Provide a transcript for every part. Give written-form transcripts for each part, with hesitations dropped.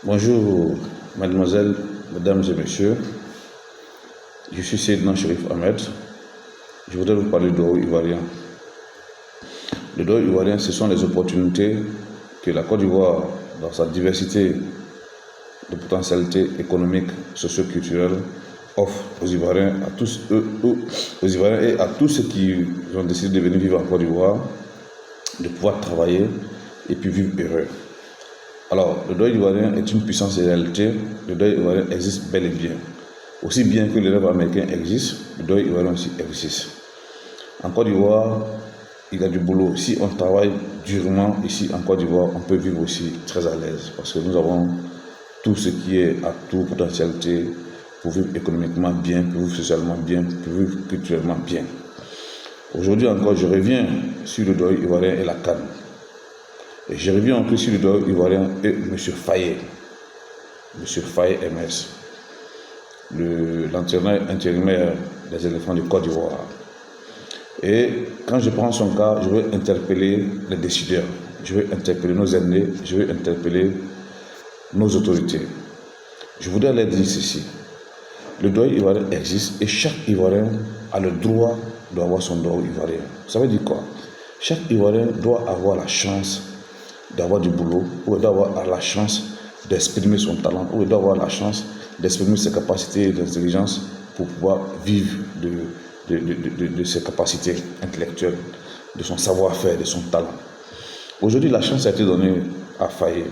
Bonjour, mademoiselle, mesdames et messieurs. Je suis Seydina Chérif Ahmed. Je voudrais vous parler du Doro ivoirien. Le Doro ivoirien, ce sont les opportunités que la Côte d'Ivoire, dans sa diversité de potentialités économiques, socio-culturelles, offre aux Ivoiriens, aux Ivoiriens et à tous ceux qui ont décidé de venir vivre en Côte d'Ivoire, de pouvoir travailler et puis vivre heureux. Alors, le Doro ivoirien est une puissance et réalité. Le Doro ivoirien existe bel et bien. Aussi bien que les rêves américains existent, le Doro ivoirien aussi existe. En Côte d'Ivoire, il y a du boulot. Si on travaille durement ici en Côte d'Ivoire, on peut vivre aussi très à l'aise parce que nous avons tout ce qui est atout, potentialité pour vivre économiquement bien, pour vivre socialement bien, pour vivre culturellement bien. Aujourd'hui encore, je reviens sur le Doro ivoirien et la canne. Et je reviens encore sur le Doro ivoirien et M. Faye. M. Faye MS, l'entraîneur intérimaire des éléphants de Côte d'Ivoire. Et quand je prends son cas, je veux interpeller les décideurs, je veux interpeller nos aînés, je veux interpeller nos autorités. Je voudrais leur dire ceci. Le Doro ivoirien existe et chaque Ivoirien a le droit d'avoir son Doro ivoirien. Ça veut dire quoi? Chaque Ivoirien doit avoir la chance d'avoir du boulot, ou d'avoir la chance d'exprimer son talent, ou d'avoir la chance d'exprimer ses capacités d'intelligence pour pouvoir vivre de ses capacités intellectuelles, de son savoir-faire, de son talent. Aujourd'hui, la chance a été donnée à Faye.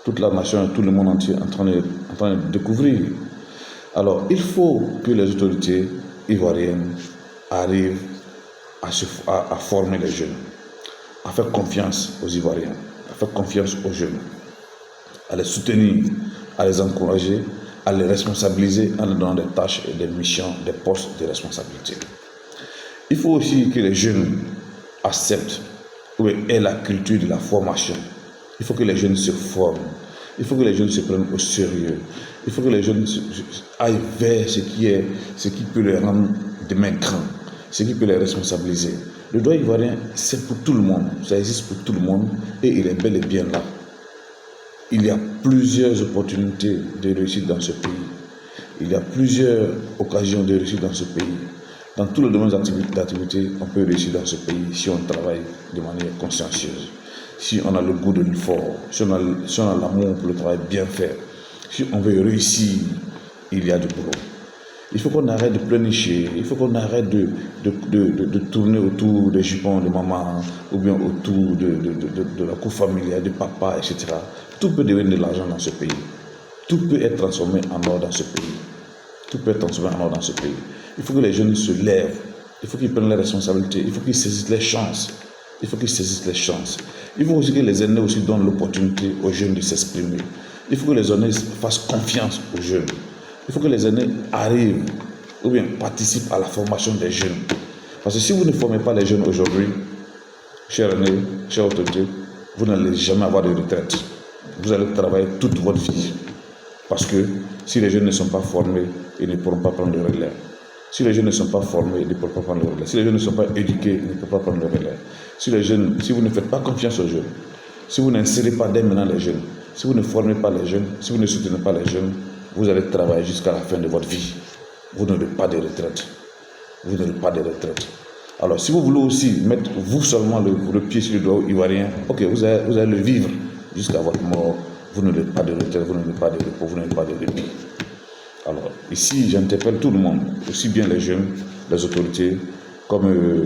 Toute la nation, tout le monde entier est en train de découvrir. Alors, il faut que les autorités ivoiriennes arrivent à former les jeunes, à faire confiance aux Ivoiriens, à faire confiance aux jeunes, à les soutenir, à les encourager, à les responsabiliser en leur donnant des tâches et des missions, des postes de responsabilité. Il faut aussi que les jeunes acceptent ou aient la culture de la formation. Il faut que les jeunes se forment. Il faut que les jeunes se prennent au sérieux. Il faut que les jeunes aillent vers ce qui peut les rendre demain grands, ce qui peut les responsabiliser. Le Doro ivoirien, c'est pour tout le monde. Ça existe pour tout le monde et il est bel et bien là. Il y a plusieurs opportunités de réussite dans ce pays. Il y a plusieurs occasions de réussite dans ce pays. Dans tous les domaines d'activité, on peut réussir dans ce pays si on travaille de manière consciencieuse, si on a le goût de l'effort, si on a l'amour pour le travail bien fait. Si on veut réussir, il y a du boulot. Il faut qu'on arrête de pleurnicher, il faut qu'on arrête de tourner autour des jupons de maman ou bien autour de la cour familiale, de papa, etc. Tout peut devenir de l'argent dans ce pays. Tout peut être transformé en or dans ce pays. Tout peut être transformé en or dans ce pays. Il faut que les jeunes se lèvent. Il faut qu'ils prennent les responsabilités. Il faut qu'ils saisissent les chances. Il faut qu'ils saisissent les chances. Il faut aussi que les aînés aussi donnent l'opportunité aux jeunes de s'exprimer. Il faut que les aînés fassent confiance aux jeunes. Il faut que les aînés arrivent ou bien participent à la formation des jeunes. Parce que si vous ne formez pas les jeunes aujourd'hui, chers aînés, chers autorités, vous n'allez jamais avoir de retraite. Vous allez travailler toute votre vie. Parce que si les jeunes ne sont pas formés, ils ne pourront pas prendre le relais. Si les jeunes ne sont pas formés, ils ne pourront pas prendre le relais. Si les jeunes ne sont pas éduqués, ils ne pourront pas prendre le relais. Si vous ne faites pas confiance aux jeunes, si vous n'insérez pas dès maintenant les jeunes, si vous ne formez pas les jeunes, si vous ne soutenez pas les jeunes, vous allez travailler jusqu'à la fin de votre vie. Vous n'aurez pas de retraite. Vous n'aurez pas de retraite. Alors, si vous voulez aussi mettre vous seulement le pied sur le Doro ivoirien, ok, vous allez le vivre jusqu'à votre mort. Vous n'aurez pas de retraite, vous n'aurez pas de repos, vous n'aurez pas de répit. Alors, ici, j'interpelle tout le monde, aussi bien les jeunes, les autorités, comme,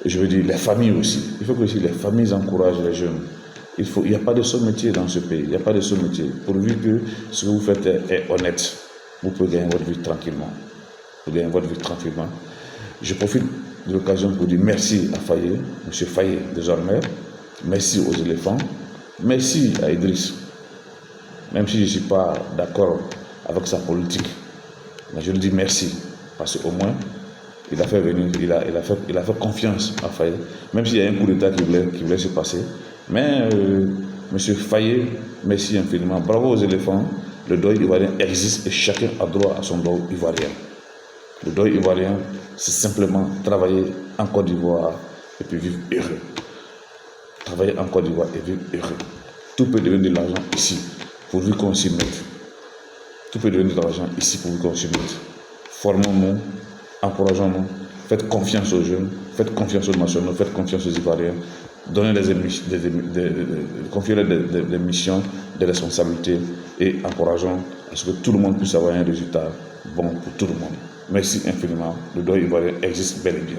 je veux dire, les familles aussi. Il faut que aussi les familles encouragent les jeunes. Il n'y a pas de seul métier dans ce pays. Il n'y a pas de seul métier. Pourvu que ce que vous faites est honnête, vous pouvez gagner votre vie tranquillement. Vous gagnez votre vie tranquillement. Je profite de l'occasion pour dire merci à Faye, M. Faye désormais. Merci aux éléphants. Merci à Idriss. Même si je ne suis pas d'accord avec sa politique. Mais je lui dis merci. Parce qu'au moins, il a fait venir, il a fait confiance à Faye. Même s'il y a un coup d'État qui voulait se passer. Mais M. Faye, merci infiniment. Bravo aux éléphants. Le Doro ivoirien existe et chacun a droit à son Doro ivoirien. Le Doro ivoirien, c'est simplement travailler en Côte d'Ivoire et puis vivre heureux. Travailler en Côte d'Ivoire et vivre heureux. Tout peut devenir de l'argent ici. pourvu qu'on s'y mette. Tout peut devenir de l'argent ici pourvu qu'on s'y mette. Formons-nous, encourageons-nous, faites confiance aux jeunes, faites confiance aux nationaux, faites confiance aux Ivoiriens, confiez-leur des missions, des responsabilités et encourageons à ce que tout le monde puisse avoir un résultat bon pour tout le monde. Merci infiniment. Le droit ivoirien existe bel et bien.